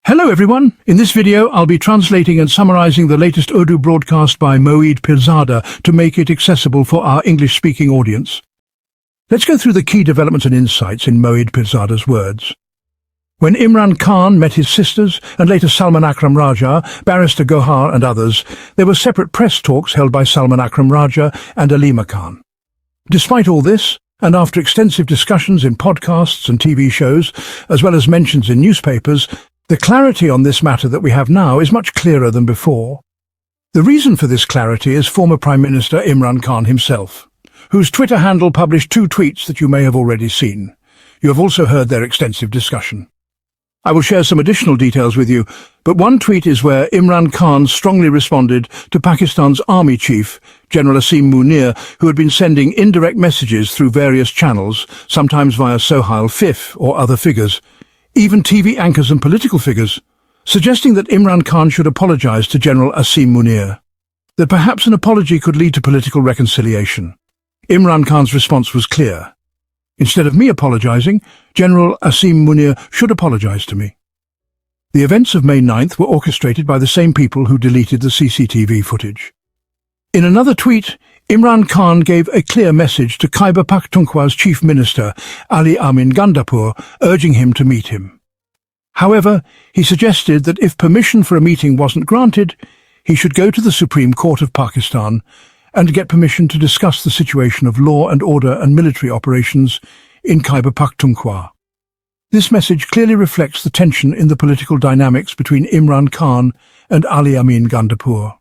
Hello everyone, in this video I'll be translating and summarizing the latest Urdu broadcast by Moeed Pirzada to make it accessible for our English-speaking audience. Let's go through the key developments and insights in Moeed Pirzada's words. When Imran Khan met his sisters and later Salman Akram Raja, Barrister Gohar and others, there were separate press talks held by Salman Akram Raja and Alima Khan. Despite all this, and after extensive discussions in podcasts and TV shows, as well as mentions in newspapers, the clarity on this matter that we have now is much clearer than before. The reason for this clarity is former Prime Minister Imran Khan himself, whose Twitter handle published 2 tweets that you may have already seen. You have also heard their extensive discussion. I will share some additional details with you, but one tweet is where Imran Khan strongly responded to Pakistan's army chief, General Asim Munir, who had been sending indirect messages through various channels, sometimes via Sohail Fif or other figures, even TV anchors and political figures, suggesting that Imran Khan should apologize to General Asim Munir, that perhaps an apology could lead to political reconciliation. Imran Khan's response was clear. Instead of me apologizing, General Asim Munir should apologize to me. The events of May 9th were orchestrated by the same people who deleted the CCTV footage. In another tweet, Imran Khan gave a clear message to Khyber Pakhtunkhwa's Chief Minister, Ali Amin Gandapur, urging him to meet him. However, he suggested that if permission for a meeting wasn't granted, he should go to the Supreme Court of Pakistan and get permission to discuss the situation of law and order and military operations in Khyber Pakhtunkhwa. This message clearly reflects the tension in the political dynamics between Imran Khan and Ali Amin Gandapur.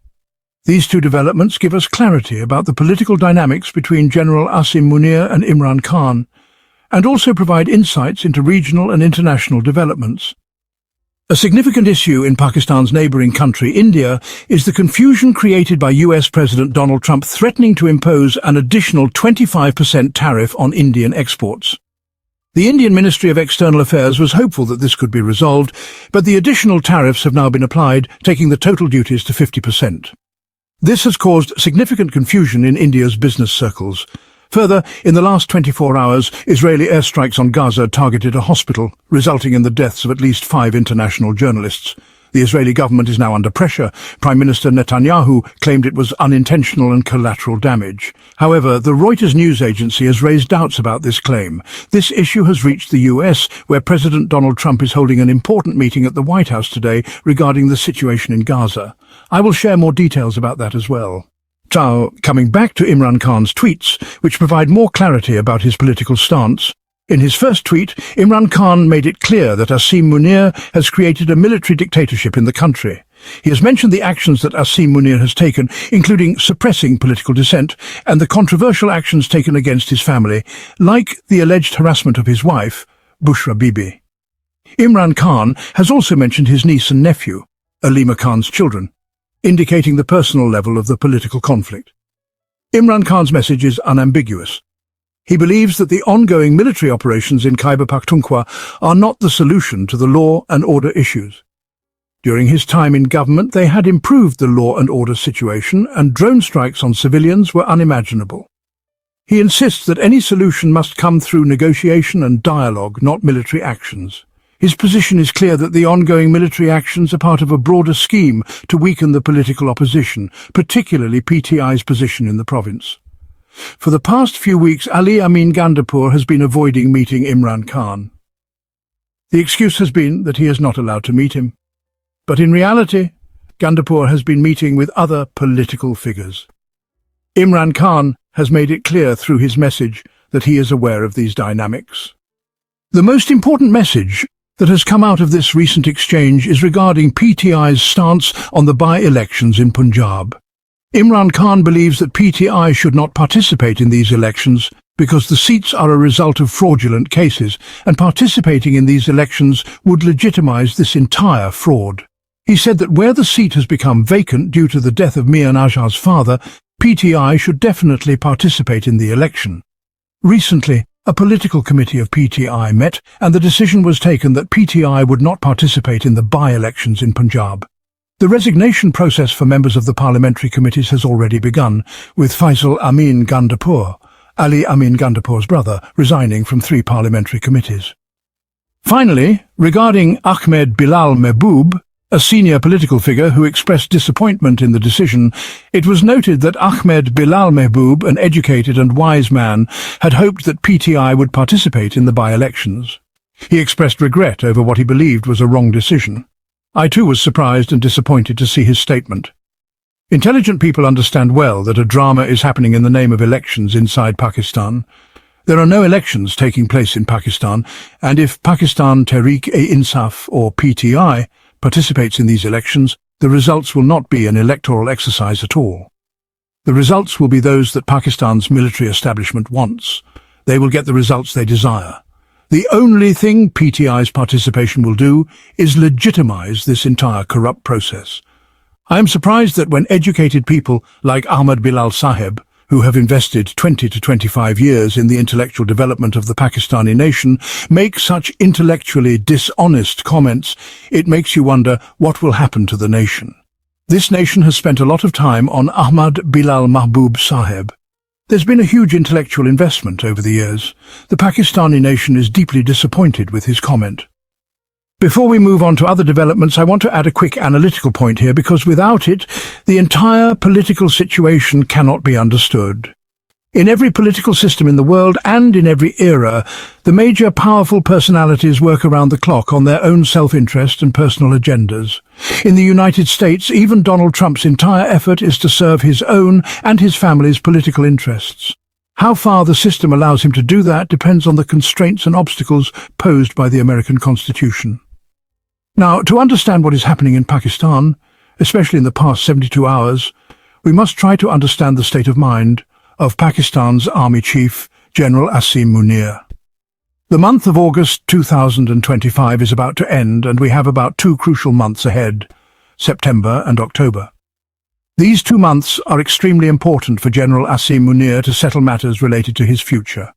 These 2 developments give us clarity about the political dynamics between General Asim Munir and Imran Khan, and also provide insights into regional and international developments. A significant issue in Pakistan's neighboring country, India, is the confusion created by US President Donald Trump threatening to impose an additional 25% tariff on Indian exports. The Indian Ministry of External Affairs was hopeful that this could be resolved, but the additional tariffs have now been applied, taking the total duties to 50%. This has caused significant confusion in India's business circles. Further, in the last 24 hours, Israeli airstrikes on Gaza targeted a hospital, resulting in the deaths of at least 5 international journalists. The Israeli government is now under pressure. Prime Minister Netanyahu claimed it was unintentional and collateral damage. However, the Reuters news agency has raised doubts about this claim. This issue has reached the US, where President Donald Trump is holding an important meeting at the White House today regarding the situation in Gaza. I will share more details about that as well. Now, coming back to Imran Khan's tweets, which provide more clarity about his political stance. In his first tweet, Imran Khan made it clear that Asim Munir has created a military dictatorship in the country. He has mentioned the actions that Asim Munir has taken, including suppressing political dissent and the controversial actions taken against his family, like the alleged harassment of his wife, Bushra Bibi. Imran Khan has also mentioned his niece and nephew, Alima Khan's children, indicating the personal level of the political conflict. Imran Khan's message is unambiguous. He believes that the ongoing military operations in Khyber Pakhtunkhwa are not the solution to the law and order issues. During his time in government, they had improved the law and order situation, and drone strikes on civilians were unimaginable. He insists that any solution must come through negotiation and dialogue, not military actions. His position is clear that the ongoing military actions are part of a broader scheme to weaken the political opposition, particularly PTI's position in the province. For the past few weeks, Ali Amin Gandapur has been avoiding meeting Imran Khan. The excuse has been that he is not allowed to meet him. But in reality, Gandapur has been meeting with other political figures. Imran Khan has made it clear through his message that he is aware of these dynamics. The most important message that has come out of this recent exchange is regarding PTI's stance on the by-elections in Punjab. Imran Khan believes that PTI should not participate in these elections because the seats are a result of fraudulent cases, and participating in these elections would legitimize this entire fraud. He said that where the seat has become vacant due to the death of Mian Ajhar's father, PTI should definitely participate in the election. Recently, a political committee of PTI met, and the decision was taken that PTI would not participate in the by-elections in Punjab. The resignation process for members of the parliamentary committees has already begun, with Faisal Amin Gandapur, Ali Amin Gandapur's brother, resigning from 3 parliamentary committees. Finally, regarding Ahmed Bilal Mehboob, a senior political figure who expressed disappointment in the decision, it was noted that Ahmed Bilal Mehboob, an educated and wise man, had hoped that PTI would participate in the by-elections. He expressed regret over what he believed was a wrong decision. I too was surprised and disappointed to see his statement. Intelligent people understand well that a drama is happening in the name of elections inside Pakistan. There are no elections taking place in Pakistan, and if Pakistan Tehreek-e-Insaf, or PTI, participates in these elections, the results will not be an electoral exercise at all. The results will be those that Pakistan's military establishment wants. They will get the results they desire. The only thing PTI's participation will do is legitimize this entire corrupt process. I am surprised that when educated people like Ahmad Bilal Saheb, who have invested 20 to 25 years in the intellectual development of the Pakistani nation, make such intellectually dishonest comments, it makes you wonder what will happen to the nation. This nation has spent a lot of time on Ahmad Bilal Mehboob Saheb. There's been a huge intellectual investment over the years. The Pakistani nation is deeply disappointed with his comment. Before we move on to other developments, I want to add a quick analytical point here, because without it, the entire political situation cannot be understood. In every political system in the world and in every era, the major powerful personalities work around the clock on their own self-interest and personal agendas. In the United States, even Donald Trump's entire effort is to serve his own and his family's political interests. How far the system allows him to do that depends on the constraints and obstacles posed by the American Constitution. Now, to understand what is happening in Pakistan, especially in the past 72 hours, we must try to understand the state of mind of Pakistan's Army Chief, General Asim Munir. The month of August 2025 is about to end, and we have about 2 crucial months ahead, September and October. These 2 months are extremely important for General Asim Munir to settle matters related to his future.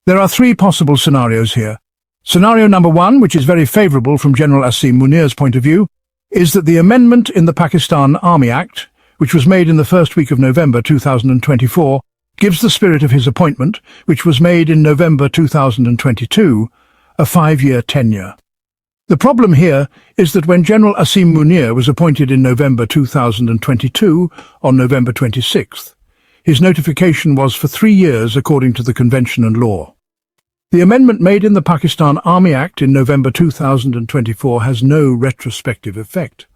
There are 3 possible scenarios here. Scenario number 1, which is very favorable from General Asim Munir's point of view, is that the amendment in the Pakistan Army Act, which was made in the first week of November 2024, gives the spirit of his appointment, which was made in November 2022, a 5-year tenure. The problem here is that when General Asim Munir was appointed in November 2022, on November 26th, his notification was for 3 years according to the convention and law. The amendment made in the Pakistan Army Act in November 2024 has no retrospective effect.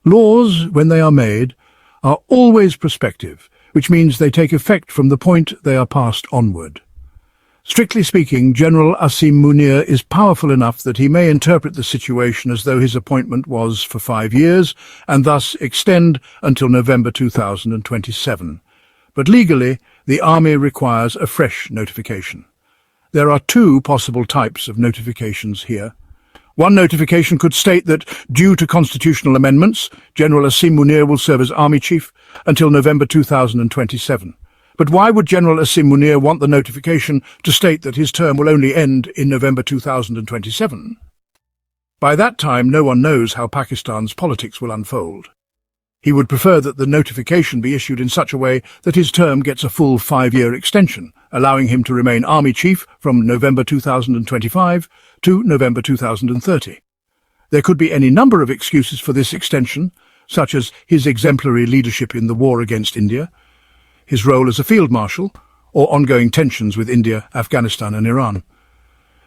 Laws, when they are made, are always prospective, which means they take effect from the point they are passed onward. Strictly speaking, General Asim Munir is powerful enough that he may interpret the situation as though his appointment was for 5 years and thus extend until November 2027. But legally, the Army requires a fresh notification. There are 2 possible types of notifications here. One notification could state that, due to constitutional amendments, General Asim Munir will serve as Army Chief until November 2027. But why would General Asim Munir want the notification to state that his term will only end in November 2027? By that time, no one knows how Pakistan's politics will unfold. He would prefer that the notification be issued in such a way that his term gets a full 5-year extension, allowing him to remain Army Chief from November 2025 to November 2030. There could be any number of excuses for this extension, such as his exemplary leadership in the war against India, his role as a field marshal, or ongoing tensions with India, Afghanistan and Iran.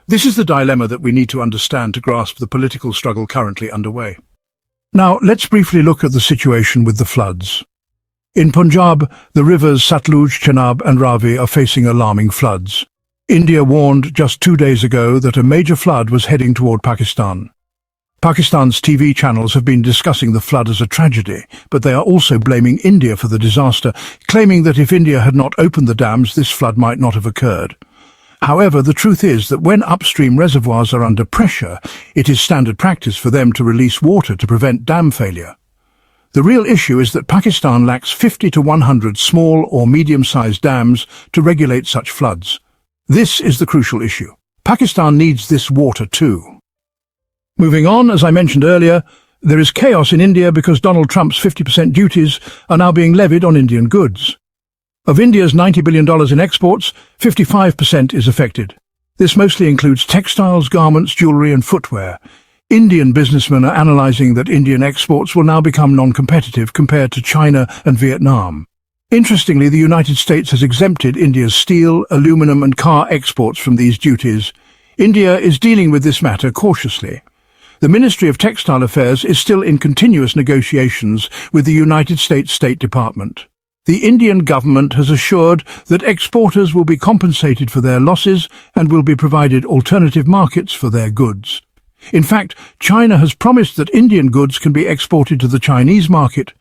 This is the dilemma that we need to understand to grasp the political struggle currently underway. Now, let's briefly look at the situation with the floods. In Punjab, the rivers Satluj, Chenab and Ravi are facing alarming floods. India warned just 2 days ago that a major flood was heading toward Pakistan. Pakistan's TV channels have been discussing the flood as a tragedy, but they are also blaming India for the disaster, claiming that if India had not opened the dams, this flood might not have occurred. However, the truth is that when upstream reservoirs are under pressure, it is standard practice for them to release water to prevent dam failure. The real issue is that Pakistan lacks 50 to 100 small or medium-sized dams to regulate such floods. This is the crucial issue. Pakistan needs this water too. Moving on, as I mentioned earlier, there is chaos in India because Donald Trump's 50% duties are now being levied on Indian goods. Of India's $90 billion in exports, 55% is affected. This mostly includes textiles, garments, jewelry and footwear. Indian businessmen are analyzing that Indian exports will now become non-competitive compared to China and Vietnam. Interestingly, the United States has exempted India's steel, aluminum and car exports from these duties. India is dealing with this matter cautiously. The Ministry of Textile Affairs is still in continuous negotiations with the United States State Department. The Indian government has assured that exporters will be compensated for their losses and will be provided alternative markets for their goods. In fact, China has promised that Indian goods can be exported to the Chinese market,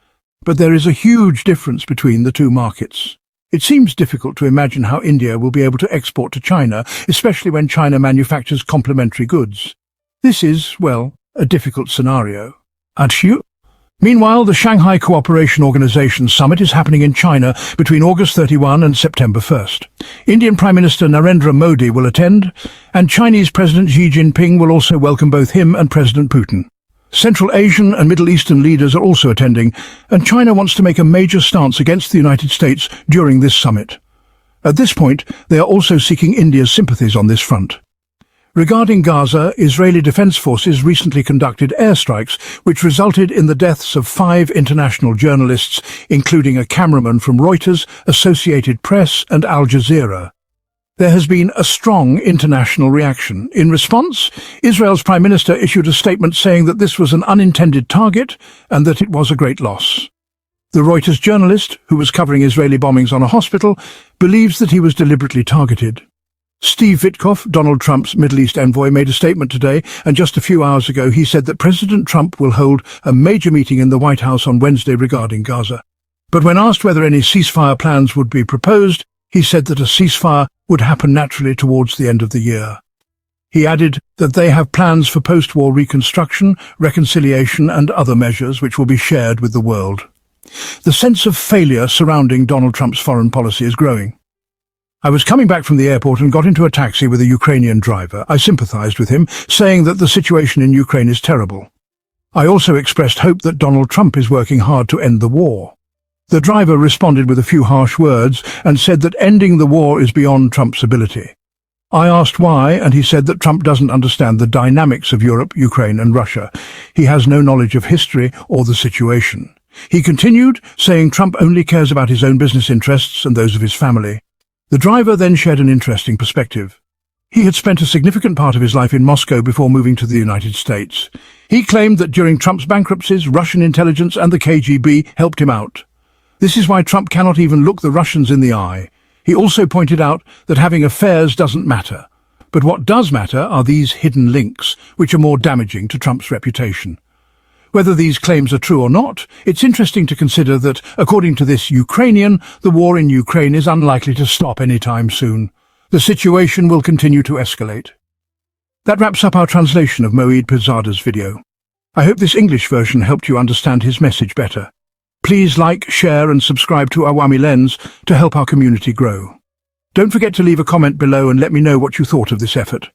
but there is a huge difference between the two markets. It seems difficult to imagine how India will be able to export to China, especially when China manufactures complementary goods. This is, well, a difficult scenario. Arshad. Meanwhile, the Shanghai Cooperation Organization Summit is happening in China between August 31 and September 1st. Indian Prime Minister Narendra Modi will attend, and Chinese President Xi Jinping will also welcome both him and President Putin. Central Asian and Middle Eastern leaders are also attending, and China wants to make a major stance against the United States during this summit. At this point, they are also seeking India's sympathies on this front. Regarding Gaza, Israeli Defense Forces recently conducted airstrikes which resulted in the deaths of 5 international journalists, including a cameraman from Reuters, Associated Press and Al Jazeera. There has been a strong international reaction. In response, Israel's Prime Minister issued a statement saying that this was an unintended target and that it was a great loss. The Reuters journalist, who was covering Israeli bombings on a hospital, believes that he was deliberately targeted. Steve Witkoff, Donald Trump's Middle East envoy, made a statement today, and just a few hours ago he said that President Trump will hold a major meeting in the White House on Wednesday regarding Gaza. But when asked whether any ceasefire plans would be proposed, he said that a ceasefire would happen naturally towards the end of the year. He added that they have plans for post-war reconstruction, reconciliation and other measures which will be shared with the world. The sense of failure surrounding Donald Trump's foreign policy is growing. I was coming back from the airport and got into a taxi with a Ukrainian driver. I sympathized with him, saying that the situation in Ukraine is terrible. I also expressed hope that Donald Trump is working hard to end the war. The driver responded with a few harsh words and said that ending the war is beyond Trump's ability. I asked why, and he said that Trump doesn't understand the dynamics of Europe, Ukraine and Russia. He has no knowledge of history or the situation. He continued, saying Trump only cares about his own business interests and those of his family. The driver then shared an interesting perspective. He had spent a significant part of his life in Moscow before moving to the United States. He claimed that during Trump's bankruptcies, Russian intelligence and the KGB helped him out. This is why Trump cannot even look the Russians in the eye. He also pointed out that having affairs doesn't matter. But what does matter are these hidden links, which are more damaging to Trump's reputation. Whether these claims are true or not, it's interesting to consider that, according to this Ukrainian, the war in Ukraine is unlikely to stop anytime soon. The situation will continue to escalate. That wraps up our translation of Moeed Pirzada's video. I hope this English version helped you understand his message better. Please like, share and subscribe to Awami Lens to help our community grow. Don't forget to leave a comment below and let me know what you thought of this effort.